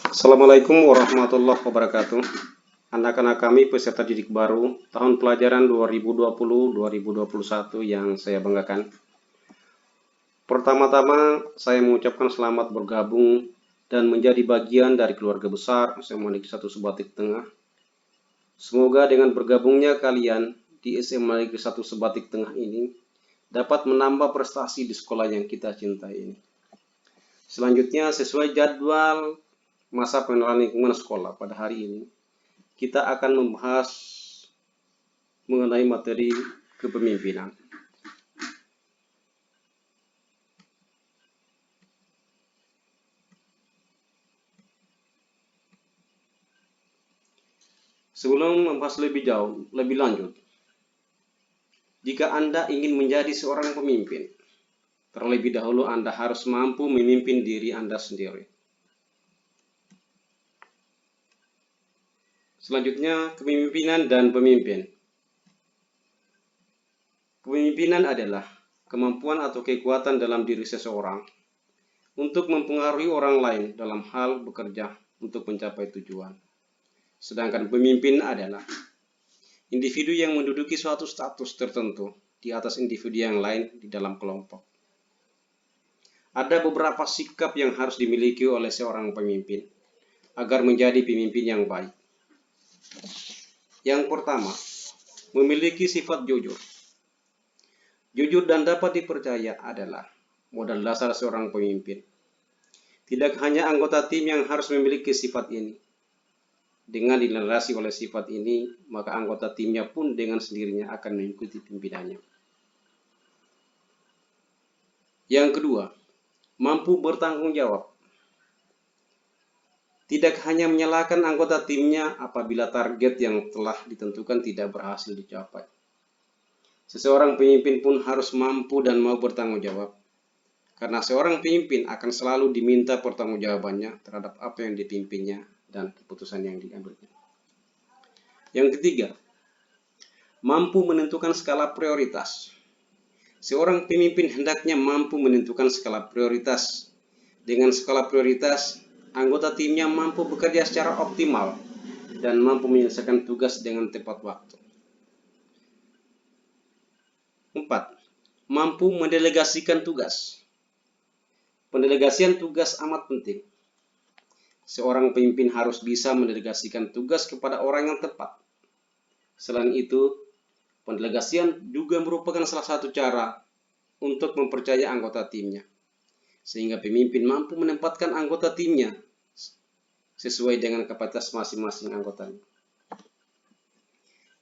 Assalamualaikum warahmatullahi wabarakatuh. Anak-anak kami peserta didik baru tahun pelajaran 2020-2021 yang saya banggakan. Pertama-tama saya mengucapkan selamat bergabung dan menjadi bagian dari keluarga besar SMA Negeri 1 Sebatik Tengah. Semoga dengan bergabungnya kalian di SMA Negeri 1 Sebatik Tengah ini dapat menambah prestasi di sekolah yang kita cintai ini. Selanjutnya, sesuai jadwal masa pengenalan lingkungan sekolah pada hari ini, kita akan membahas mengenai materi kepemimpinan. Sebelum membahas lebih jauh, lebih lanjut, jika Anda ingin menjadi seorang pemimpin, terlebih dahulu Anda harus mampu memimpin diri Anda sendiri. Selanjutnya, kepemimpinan dan pemimpin. Kepemimpinan adalah kemampuan atau kekuatan dalam diri seseorang untuk mempengaruhi orang lain dalam hal bekerja untuk mencapai tujuan. Sedangkan pemimpin adalah individu yang menduduki suatu status tertentu di atas individu yang lain di dalam kelompok. Ada beberapa sikap yang harus dimiliki oleh seorang pemimpin agar menjadi pemimpin yang baik. Yang pertama, memiliki sifat jujur. Jujur dan dapat dipercaya adalah modal dasar seorang pemimpin. Tidak hanya anggota tim yang harus memiliki sifat ini. Dengan dilandasi oleh sifat ini, maka anggota timnya pun dengan sendirinya akan mengikuti pimpinannya. Yang kedua, mampu bertanggung jawab. Tidak hanya menyalahkan anggota timnya apabila target yang telah ditentukan tidak berhasil dicapai. Seseorang pemimpin pun harus mampu dan mau bertanggung jawab. Karena seorang pemimpin akan selalu diminta pertanggungjawabannya terhadap apa yang dipimpinnya dan keputusan yang diambilnya. Yang ketiga, mampu menentukan skala prioritas. Seorang pemimpin hendaknya mampu menentukan skala prioritas. Dengan skala prioritas, anggota timnya mampu bekerja secara optimal dan mampu menyelesaikan tugas dengan tepat waktu. 4. Mampu mendelegasikan tugas. Pendelegasian tugas amat penting. Seorang pemimpin harus bisa mendelegasikan tugas kepada orang yang tepat. Selain itu, pendelegasian juga merupakan salah satu cara untuk mempercayai anggota timnya, sehingga pemimpin mampu menempatkan anggota timnya sesuai dengan kapasitas masing-masing anggotanya.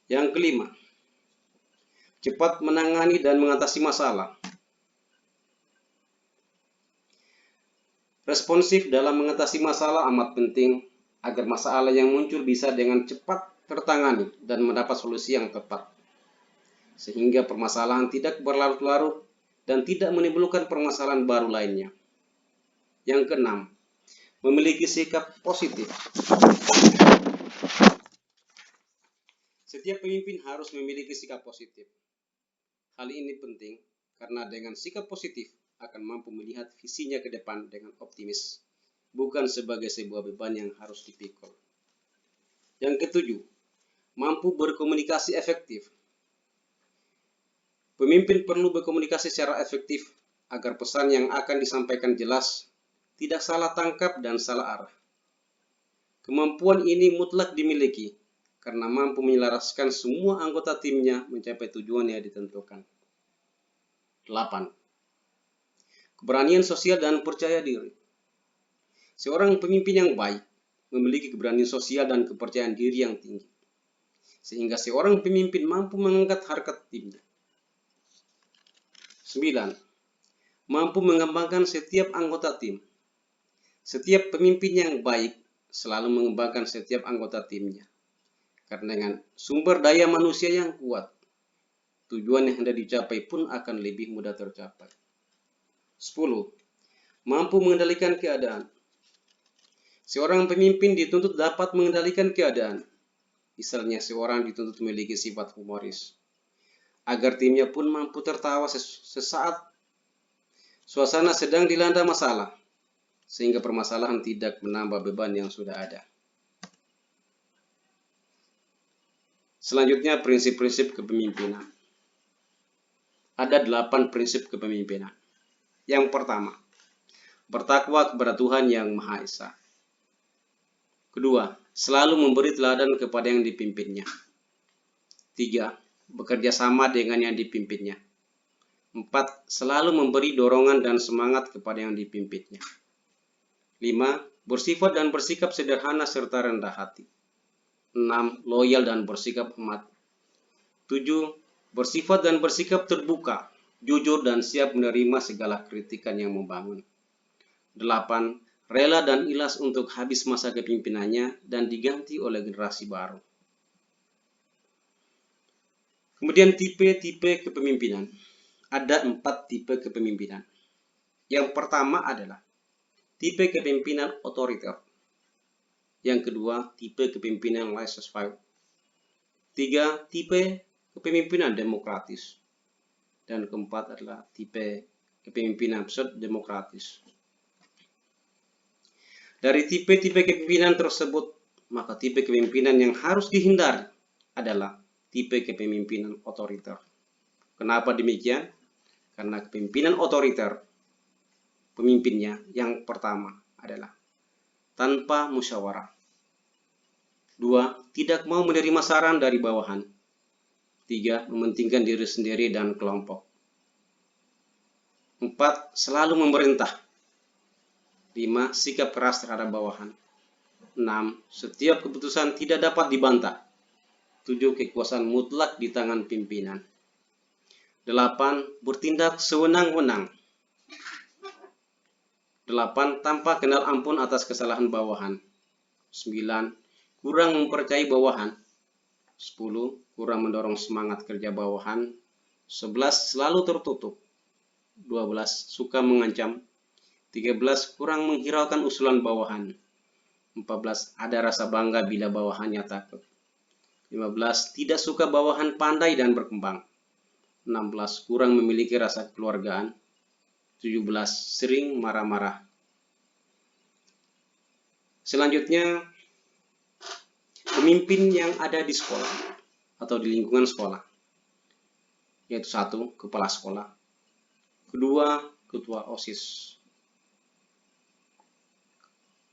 Yang kelima, cepat menangani dan mengatasi masalah. Responsif dalam mengatasi masalah amat penting agar masalah yang muncul bisa dengan cepat tertangani dan mendapat solusi yang tepat, sehingga permasalahan tidak berlarut-larut dan tidak menimbulkan permasalahan baru lainnya. Yang keenam, memiliki sikap positif. Setiap pemimpin harus memiliki sikap positif. Hal ini penting karena dengan sikap positif akan mampu melihat visinya ke depan dengan optimis, bukan sebagai sebuah beban yang harus dipikul. Yang ketujuh, mampu berkomunikasi efektif. Pemimpin perlu berkomunikasi secara efektif agar pesan yang akan disampaikan jelas, tidak salah tangkap dan salah arah. Kemampuan ini mutlak dimiliki karena mampu menyelaraskan semua anggota timnya mencapai tujuan yang ditentukan. 8. Keberanian sosial dan percaya diri. Seorang pemimpin yang baik memiliki keberanian sosial dan kepercayaan diri yang tinggi, sehingga seorang pemimpin mampu mengangkat harkat timnya. 9. Mampu mengembangkan setiap anggota tim. Setiap pemimpin yang baik selalu mengembangkan setiap anggota timnya. Karena dengan sumber daya manusia yang kuat, tujuan yang hendak dicapai pun akan lebih mudah tercapai. 10. Mampu mengendalikan keadaan. Seorang pemimpin dituntut dapat mengendalikan keadaan. Misalnya seorang dituntut memiliki sifat humoris, agar timnya pun mampu tertawa sesaat suasana sedang dilanda masalah. sehingga permasalahan tidak menambah beban yang sudah ada. Selanjutnya, prinsip-prinsip kepemimpinan. Ada 8 prinsip kepemimpinan. Yang pertama, bertakwa kepada Tuhan yang Maha Esa. Kedua, selalu memberi teladan kepada yang dipimpinnya. 3. Bekerja sama dengan yang dipimpinnya. 4. Selalu memberi dorongan dan semangat kepada yang dipimpinnya. 5. Bersifat dan bersikap sederhana serta rendah hati. 6. Loyal dan bersikap hemat. 7. Bersifat dan bersikap terbuka, jujur dan siap menerima segala kritikan yang membangun. 8. Rela dan ikhlas untuk habis masa kepemimpinannya dan diganti oleh generasi baru. Kemudian tipe-tipe kepemimpinan. Ada 4 tipe kepemimpinan. Yang pertama adalah tipe kepemimpinan otoriter. Yang kedua, tipe kepemimpinan laissez-faire. 3. Tipe kepemimpinan demokratis. Dan keempat adalah tipe kepemimpinan pseudo-demokratis. Dari tipe-tipe kepemimpinan tersebut, maka tipe kepemimpinan yang harus dihindari adalah tipe kepemimpinan otoriter. Kenapa demikian? Karena kepemimpinan otoriter, pemimpinnya yang pertama adalah tanpa musyawarah. 2. Tidak mau menerima saran dari bawahan. 3. Mementingkan diri sendiri dan kelompok. 4. Selalu memerintah. 5. Sikap keras terhadap bawahan. 6. Setiap keputusan tidak dapat dibantah. 7. Kekuasaan mutlak di tangan pimpinan. 8. Bertindak sewenang-wenang. 8. Tanpa kenal ampun atas kesalahan bawahan. 9. Kurang mempercayai bawahan. 10. Kurang mendorong semangat kerja bawahan. 11. Selalu tertutup. 12. Suka mengancam. 13. Kurang menghiraukan usulan bawahan. 14. Ada rasa bangga bila bawahannya takut. 15. Tidak suka bawahan pandai dan berkembang. 16. Kurang memiliki rasa kekeluargaan. 17. Sering marah-marah. Selanjutnya, pemimpin yang ada di sekolah atau di lingkungan sekolah, yaitu 1. Kepala sekolah. 2. Ketua OSIS.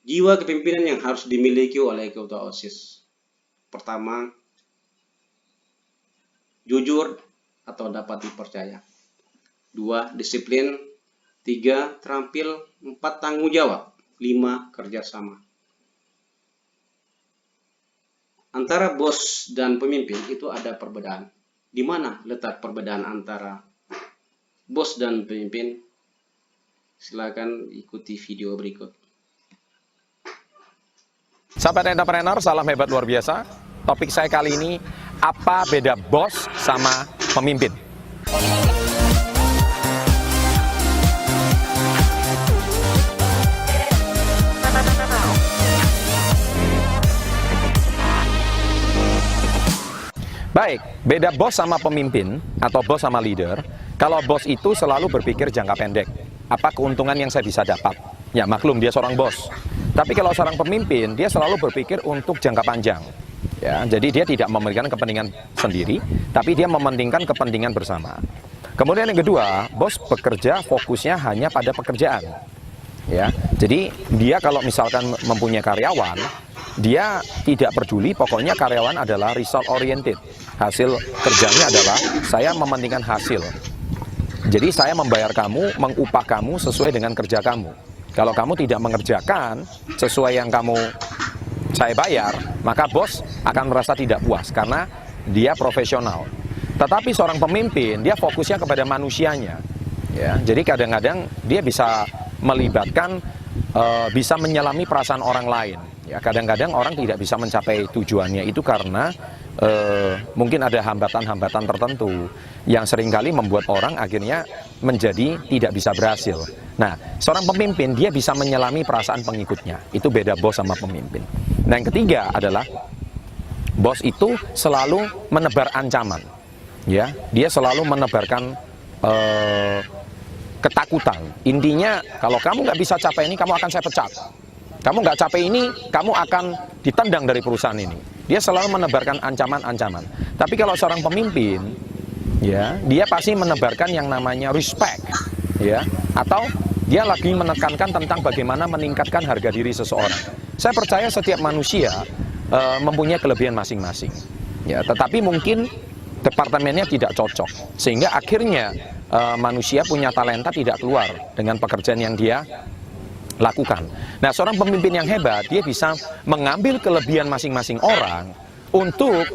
Jiwa kepemimpinan yang harus dimiliki oleh ketua OSIS. Pertama, jujur atau dapat dipercaya. 2. Disiplin. 3. Terampil. 4. Tanggung jawab. 5. Kerjasama. Antara bos dan pemimpin itu ada perbedaan. Di mana letak perbedaan antara bos dan pemimpin? Silakan ikuti video berikut. Sahabat entrepreneur, salam hebat luar biasa. Topik saya kali ini, apa beda bos sama pemimpin? Baik, beda bos sama pemimpin atau bos sama leader. Kalau bos itu selalu berpikir jangka pendek. Apa keuntungan yang saya bisa dapat? Ya maklum dia seorang bos. Tapi kalau seorang pemimpin, dia selalu berpikir untuk jangka panjang. Ya, jadi dia tidak mementingkan kepentingan sendiri, tapi dia mementingkan kepentingan bersama. Kemudian yang kedua, bos bekerja fokusnya hanya pada pekerjaan. Ya, jadi dia kalau misalkan mempunyai karyawan, dia tidak peduli, pokoknya karyawan adalah result oriented. Hasil kerjanya adalah saya mementingkan hasil. Jadi saya membayar kamu, mengupah kamu sesuai dengan kerja kamu. Kalau kamu tidak mengerjakan sesuai yang saya bayar, maka bos akan merasa tidak puas karena dia profesional. Tetapi seorang pemimpin, dia fokusnya kepada manusianya. Ya, jadi kadang-kadang dia bisa melibatkan, bisa menyelami perasaan orang lain. Ya, kadang-kadang orang tidak bisa mencapai tujuannya itu karena mungkin ada hambatan-hambatan tertentu yang seringkali membuat orang akhirnya menjadi tidak bisa berhasil. Nah, seorang pemimpin dia bisa menyelami perasaan pengikutnya. Itu beda bos sama pemimpin. Nah, yang ketiga adalah bos itu selalu menebar ancaman. Ya, dia selalu menebarkan ketakutan. Intinya, kalau kamu nggak bisa capai ini, kamu akan saya pecat. Kamu nggak capai ini, kamu akan ditendang dari perusahaan ini. Dia selalu menebarkan ancaman-ancaman. Tapi kalau seorang pemimpin, ya, dia pasti menebarkan yang namanya respect, ya, atau dia lagi menekankan tentang bagaimana meningkatkan harga diri seseorang. Saya percaya setiap manusia mempunyai kelebihan masing-masing, ya, tetapi mungkin departemennya tidak cocok, sehingga akhirnya manusia punya talenta tidak keluar dengan pekerjaan yang dia lakukan. Nah, seorang pemimpin yang hebat, dia bisa mengambil kelebihan masing-masing orang untuk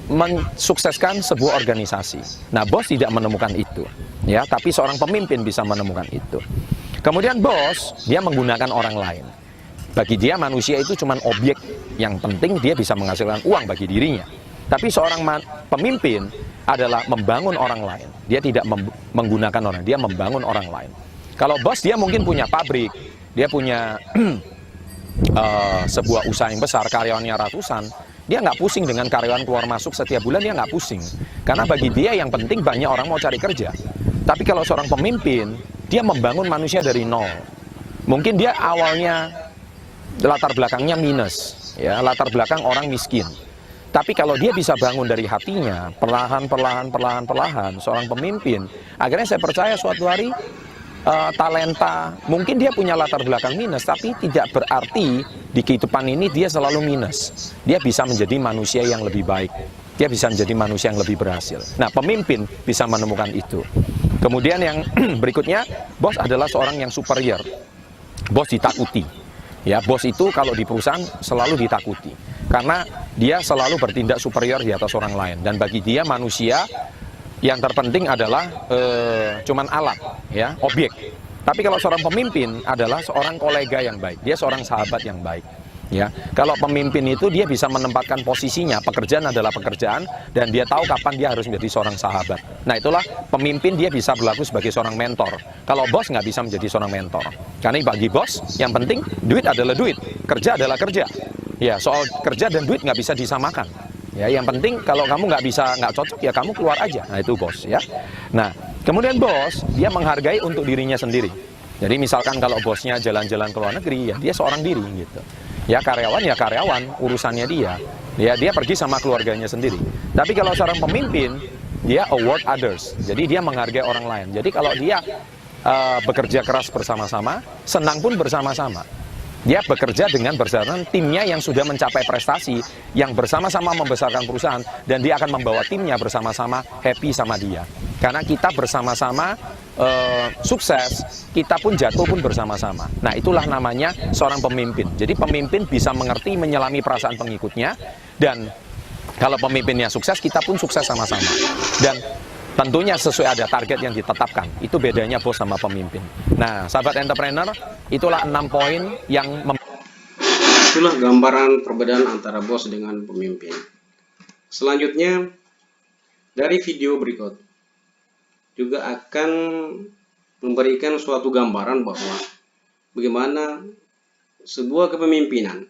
mensukseskan sebuah organisasi. Nah, bos tidak menemukan itu, ya, tapi seorang pemimpin bisa menemukan itu. Kemudian bos, dia menggunakan orang lain. Bagi dia manusia itu cuma objek, yang penting dia bisa menghasilkan uang bagi dirinya. Tapi seorang pemimpin adalah membangun orang lain. Dia tidak menggunakan orang, dia membangun orang lain. Kalau bos, dia mungkin punya pabrik, dia punya sebuah usaha yang besar, karyawannya ratusan, dia nggak pusing dengan karyawan keluar masuk setiap bulan, dia nggak pusing. Karena bagi dia yang penting banyak orang mau cari kerja. Tapi kalau seorang pemimpin, dia membangun manusia dari nol. Mungkin dia awalnya latar belakangnya minus, ya, latar belakang orang miskin. Tapi kalau dia bisa bangun dari hatinya, perlahan, seorang pemimpin, akhirnya saya percaya suatu hari talenta, mungkin dia punya latar belakang minus, tapi tidak berarti di kehidupan ini dia selalu minus. Dia bisa menjadi manusia yang lebih baik, dia bisa menjadi manusia yang lebih berhasil. Nah, pemimpin bisa menemukan itu. Kemudian yang berikutnya, bos adalah seorang yang superior. Bos ditakuti, ya, bos itu kalau di perusahaan selalu ditakuti, karena dia selalu bertindak superior di atas orang lain, dan bagi dia manusia yang terpenting adalah cuman alat, ya, objek. Tapi kalau seorang pemimpin adalah seorang kolega yang baik, dia seorang sahabat yang baik, ya. Kalau pemimpin itu dia bisa menempatkan posisinya, pekerjaan adalah pekerjaan, dan dia tahu kapan dia harus menjadi seorang sahabat. Nah, itulah pemimpin, dia bisa berlaku sebagai seorang mentor. Kalau bos nggak bisa menjadi seorang mentor, karena bagi bos yang penting duit adalah duit, kerja adalah kerja. Ya, soal kerja dan duit nggak bisa disamakan. Ya, yang penting kalau kamu nggak cocok, ya kamu keluar aja. Nah, itu bos, ya. Nah, kemudian bos, dia menghargai untuk dirinya sendiri. Jadi misalkan kalau bosnya jalan-jalan ke luar negeri, ya dia seorang diri gitu. Ya karyawan, urusannya dia. Ya, dia pergi sama keluarganya sendiri. Tapi kalau seorang pemimpin, dia award others. Jadi dia menghargai orang lain. Jadi kalau dia bekerja keras bersama-sama, senang pun bersama-sama. Dia bekerja dengan berdasarkan timnya yang sudah mencapai prestasi, yang bersama-sama membesarkan perusahaan, dan dia akan membawa timnya bersama-sama happy sama dia. Karena kita bersama-sama sukses, kita pun jatuh pun bersama-sama. Nah, itulah namanya seorang pemimpin. Jadi pemimpin bisa mengerti, menyelami perasaan pengikutnya, dan kalau pemimpinnya sukses, kita pun sukses sama-sama. Dan tentunya sesuai ada target yang ditetapkan. Itu bedanya bos sama pemimpin. Nah, sahabat entrepreneur, itulah 6 poin yang itulah gambaran perbedaan antara bos dengan pemimpin. Selanjutnya, dari video berikut juga akan memberikan suatu gambaran bahwa bagaimana sebuah kepemimpinan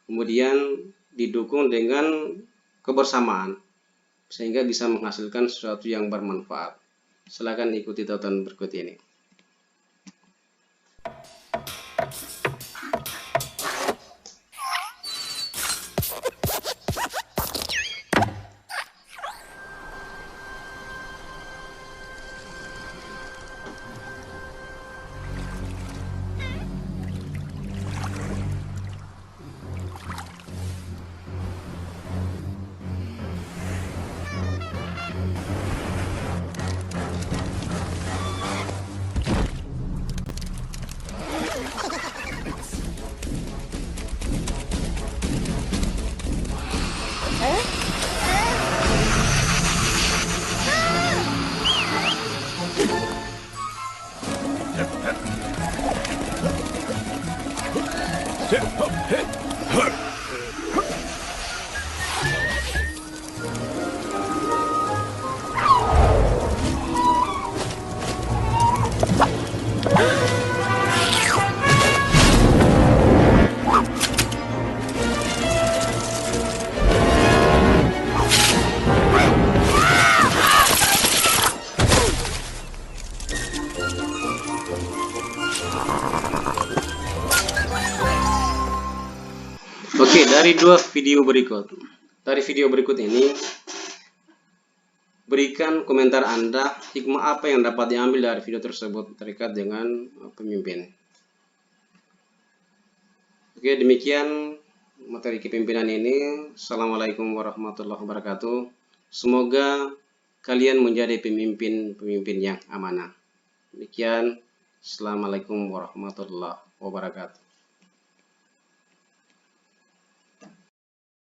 kemudian didukung dengan kebersamaan, sehingga bisa menghasilkan sesuatu yang bermanfaat. Silakan ikuti tonton berikut ini. Oke, dari video berikut ini, berikan komentar Anda, hikmah apa yang dapat diambil dari video tersebut terkait dengan pemimpin. Oke, demikian materi kepemimpinan ini. Assalamualaikum warahmatullahi wabarakatuh. Semoga kalian menjadi pemimpin yang amanah. Demikian, Assalamualaikum warahmatullahi wabarakatuh.